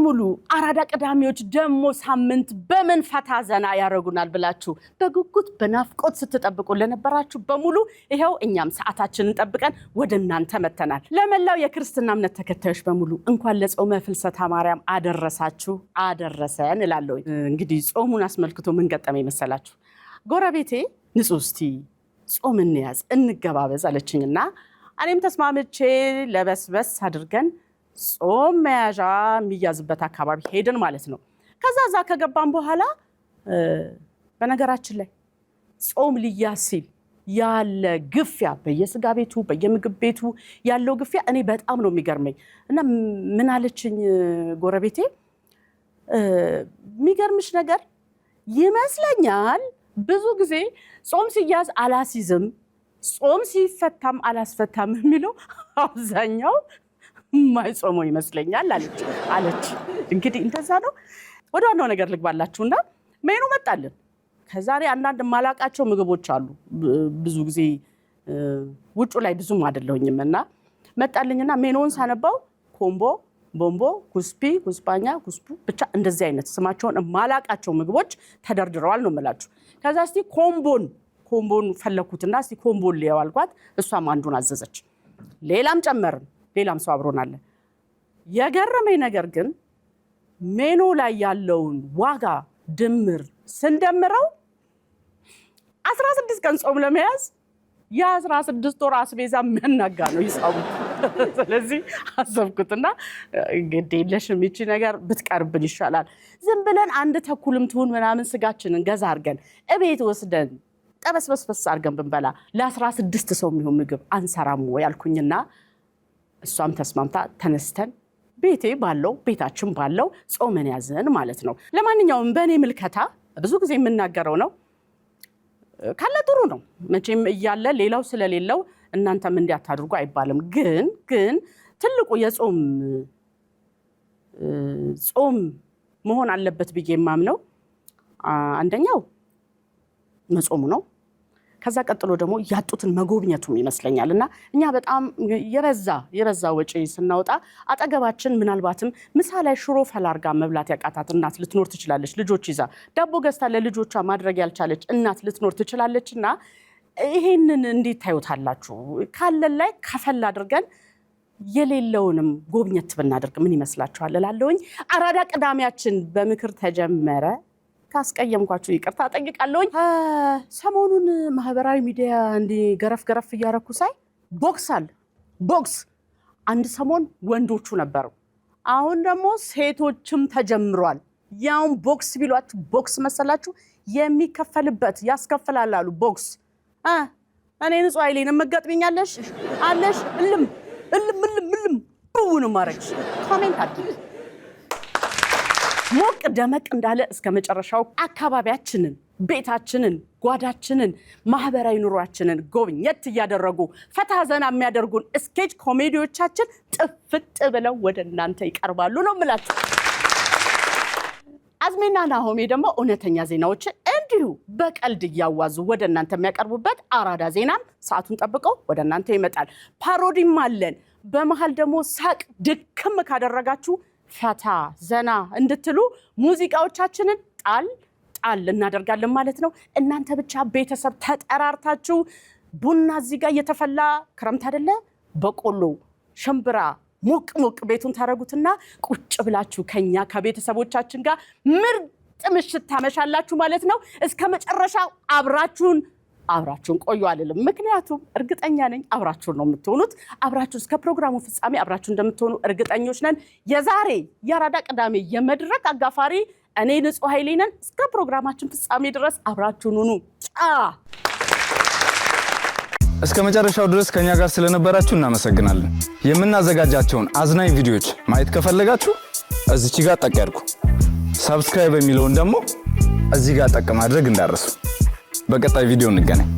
በሙሉ አራዳ ቅዳሜዎች ደሞ ሳምንት በምን ፈታ ዘና ያረጉናል ብላችሁ በጉጉት በናፍቆት ስትጠብቁ ለነበራችሁ በሙሉ ይሄው እኛም ሰዓታችንን ጠብቀን ወደናንተ መተናል። ለመላው የክርስትና እምነት ተከታዮች በሙሉ እንኳን ለጾመ ፍልሰታ ማርያም አደረሳችሁ አደረሰን እላለሁ። እንግዲህ ጾሙን አስመልክቶ ምን ገጠመኝ መሰላችሁ? ጎረቤቴ ንጹስቲ ጾም እንያዝ እንገባበዝ አለችኝና እኔም ተስማምቼ ለበስበስ አድርገን ጾም መያዣ የሚያዝበት አካባቢ ሄድን ማለት ነው። ከዛ ከገባን በኋላ በነገራችን ላይ ጾም ሊያዝ ሲል ያለ ግፊያ በየስጋ ቤቱ በየምግብ ቤቱ ያለው ግፊያ እኔ በጣም ነው የሚገርመኝ። እና ምን አለችኝ ጎረቤቴ፣ የሚገርምሽ ነገር ይመስለኛል ብዙ ጊዜ ጾም ሲያዝ አላሲዝም ጾም ሲፈታም አላስፈታም የሚለው አብዛኛው ማይጾመው ይመስለኛል አለች። እንግዲህ እንደዛ ነው። ወደ ዋናው ነገር ልግባላችሁና ሜኑ መጣልን። ከዛሬ አንዳንድ ማላቃቸው ምግቦች አሉ። ብዙ ጊዜ ውጩ ላይ ብዙም አይደለሁኝምና መጣልኝና ሜኑን ሳነባው ኮምቦ፣ ቦምቦ፣ ኩስፒ፣ ኩስፓኛ፣ ኩስፑ ብቻ እንደዚህ አይነት ስማቸውን ማላቃቸው ምግቦች ተደርድረዋል ነው የምላችሁ። ከዛ እስቲ ኮምቦን ፈለኩትና እስቲ ኮምቦን ሊያው አልኳት። እሷም አንዱን አዘዘች። ሌላም ጨመርን። ሌላም ሰው አብሮናል። የገረመኝ ነገር ግን ሜኑ ላይ ያለውን ዋጋ ድምር ስንደምረው 16 ቀን ጾም ለመያዝ የ16 ወር አስቤዛ መናጋ ነው ይሳቡ። ስለዚህ አሰብኩትና እንግዲህ ለሽሚቺ ነገር ብትቀርብን ይሻላል። ዝም ብለን አንድ ተኩልም ትሁን ምናምን ስጋችንን ገዛ አድርገን እቤት ወስደን ጠበስበስበስ አድርገን ብንበላ ለ16 ሰው የሚሆን ምግብ አንሰራም ወይ አልኩኝና እሷም ተስማምታ ተነስተን ቤታችን ባለው ጾመን ያዘን ማለት ነው። ለማንኛውም በእኔ ምልከታ ብዙ ጊዜ የምናገረው ነው፣ ካለ ጥሩ ነው መቼም እያለ ሌላው ስለሌለው እናንተም እንዲያታድርጉ አይባልም። ግን ትልቁ ጾም መሆን አለበት ብዬ የማምነው አንደኛው መጾሙ ነው። ከዛ ቀጥሎ ደግሞ ያጡትን መጎብኘቱም ይመስለኛልና እኛ በጣም የበዛ ወጪ ስናወጣ አጠገባችን ምናልባትም ምሳ ላይ ሽሮ ፈላርጋ መብላት ያቃታት እናት ልትኖር ትችላለች። ልጆች ይዛ ዳቦ ገዝታ ለልጆቿ ማድረግ ያልቻለች እናት ልትኖር ትችላለችና ይሄንን እንዴት ታዩታላችሁ? ካለን ላይ ከፈል አድርገን የሌለውንም ጎብኘት ብናደርግ ምን ይመስላችኋል እላለሁኝ። አራዳ ቅዳሜያችን በምክር ተጀመረ። ካስቀየምኳችሁ ይቅርታ ጠይቃለሁኝ። ሰሞኑን ማህበራዊ ሚዲያ እንዲ ገረፍ እያረኩ ሳይ ቦክስ አንድ ሰሞን ወንዶቹ ነበሩ፣ አሁን ደግሞ ሴቶችም ተጀምሯል። ያውን ቦክስ ቢሏችሁ ቦክስ መሰላችሁ? የሚከፈልበት ያስከፍላል አሉ። ቦክስ እኔ ንጹህ ኃይሌን መገጥሚኛለሽ አለሽ እልም ብውን ማረግሽ ኮሜንት አድርጊ። ሞቅ ደመቅ እንዳለ እስከ መጨረሻው አካባቢያችንን፣ ቤታችንን፣ ጓዳችንን፣ ማህበራዊ ኑሯችንን ጎብኘት እያደረጉ ፈታ ዘና የሚያደርጉን ስኬች ኮሜዲዎቻችን ጥፍጥ ብለው ወደ እናንተ ይቀርባሉ ነው የምላችሁ። አዝሜና ናሆሜ ደግሞ እውነተኛ ዜናዎችን እንዲሁ በቀልድ እያዋዙ ወደ እናንተ የሚያቀርቡበት አራዳ ዜናም ሰዓቱን ጠብቀው ወደ እናንተ ይመጣል። ፓሮዲም አለን። በመሃል ደግሞ ሳቅ ድክም ካደረጋችሁ ፈታ ዘና እንድትሉ ሙዚቃዎቻችንን ጣል እናደርጋለን ማለት ነው። እናንተ ብቻ ቤተሰብ ተጠራርታችሁ ቡና እዚህ ጋር እየተፈላ ክረምት አይደለ በቆሎ ሽምብራ ሞቅ ቤቱን ታረጉትና ቁጭ ብላችሁ ከኛ ከቤተሰቦቻችን ጋር ምርጥ ምሽት ታመሻላችሁ ማለት ነው። እስከ መጨረሻው አብራችሁን ቆዩ አልልም፣ ምክንያቱም እርግጠኛ ነኝ አብራችሁን ነው የምትሆኑት። አብራችሁ እስከ ፕሮግራሙ ፍጻሜ አብራችሁ እንደምትሆኑ እርግጠኞች ነን። የዛሬ የአራዳ ቅዳሜ የመድረክ አጋፋሪ እኔ ንጹህ ኃይሌ ነን። እስከ ፕሮግራማችን ፍጻሜ ድረስ አብራችሁን ሁኑ። እስከ መጨረሻው ድረስ ከኛ ጋር ስለነበራችሁ እናመሰግናለን። የምናዘጋጃቸውን አዝናኝ ቪዲዮዎች ማየት ከፈለጋችሁ እዚች ጋር ጠቅ ያድርጉ። ሰብስክራይብ የሚለውን ደግሞ እዚህ ጋር ጠቅ ማድረግ እንዳትረሱ። በቀጣይ ቪዲዮ እንገናኝ።